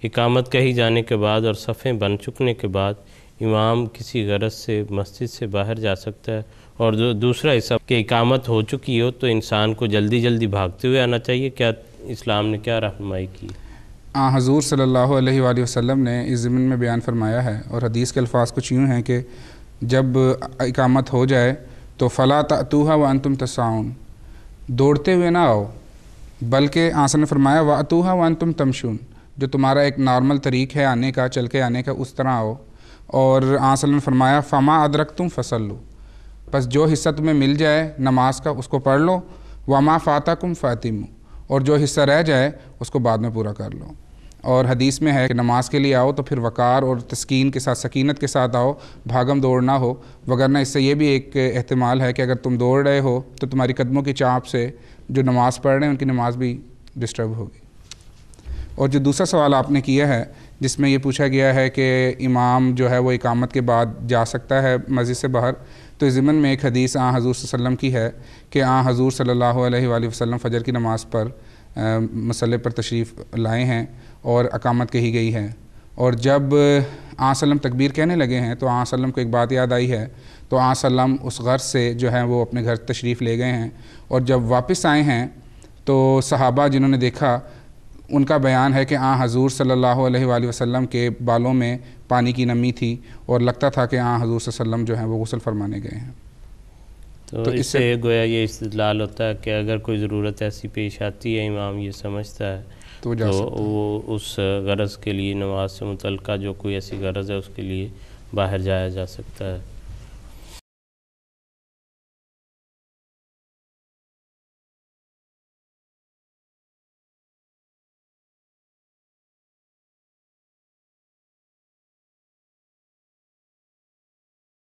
اقامت کہی جانے کے بعد اور صفیں بن چکنے کے بعد امام کسی غرض سے مسجد سے باہر جا سکتا ہے، اور دوسرا حصہ کہ اقامت ہو چکی ہو تو انسان کو جلدی جلدی بھاگتے ہوئے آنا چاہیے؟ کیا اسلام نے کیا رہنمائی کی؟ حضور صلی اللہ علیہ وآلہ وسلم نے اس ضمن میں بیان فرمایا ہے، اور حدیث کے الفاظ کچھ یوں ہیں کہ جب اقامت ہو جائے تو فلا تأتوها وانتم تسعون، دوڑتے ہوئے نہ آؤ، بلکہ آنسا نے فرمایا واتوها وانتم تمشون، جو تمہارا ایک نارمل طریق ہے آنے کا، چل کے آنے کا، اس طرح آؤ۔ اور آنسا نے فرمایا فما ادرکتم فصلوا، بس جو حصہ تمہیں مل جائے نماز کا اس کو پڑھ لو، وما فاتکم فاتموا، اور جو حصہ رہ جائے اس کو بعد میں پورا کر لو۔ اور حدیث میں ہے کہ نماز کے لیے آؤ تو پھر وقار اور تسکین کے ساتھ، سکینت کے ساتھ آؤ، بھاگم دوڑ نہ ہو، وگرنہ اس سے یہ بھی ایک احتمال ہے کہ اگر تم دوڑ رہے ہو تو تمہاری قدموں کی چانپ سے جو نماز پڑھ رہے ہیں ان کی نماز بھی ڈسٹرب ہوگی۔ اور جو دوسرا سوال آپ نے کیا ہے جس میں یہ پوچھا گیا ہے کہ امام جو ہے وہ اقامت کے بعد جا سکتا ہے مسجد سے باہر، تو اس ضمن میں ایک حدیث حضور صلی اللہ علیہ وسلم کی ہے کہ حضور صلی اللہ علیہ وآلہ وسلم فجر کی نماز پر مصلی پر تشریف لائے ہیں اور اقامت کہی گئی ہے، اور جب وسلم تکبیر کہنے لگے ہیں تو وسلم کو ایک بات یاد آئی ہے، تو وسلم اس غرض سے جو ہے وہ اپنے گھر تشریف لے گئے ہیں، اور جب واپس آئے ہیں تو صحابہ جنہوں نے دیکھا ان کا بیان ہے کہ حضور صلی اللہ علیہ وآلہ وسلم کے بالوں میں پانی کی نمی تھی اور لگتا تھا کہ حضور صلی اللہ علیہ وسلم جو ہیں وہ غسل فرمانے گئے ہیں۔ تو اس سے گویا یہ استدلال ہوتا ہے کہ اگر کوئی ضرورت ایسی پیش آتی ہے، امام یہ سمجھتا ہے تو وہ اس غرض کے لیے، نماز سے متعلقہ جو کوئی ایسی غرض ہے اس کے لیے باہر جایا جا سکتا ہے۔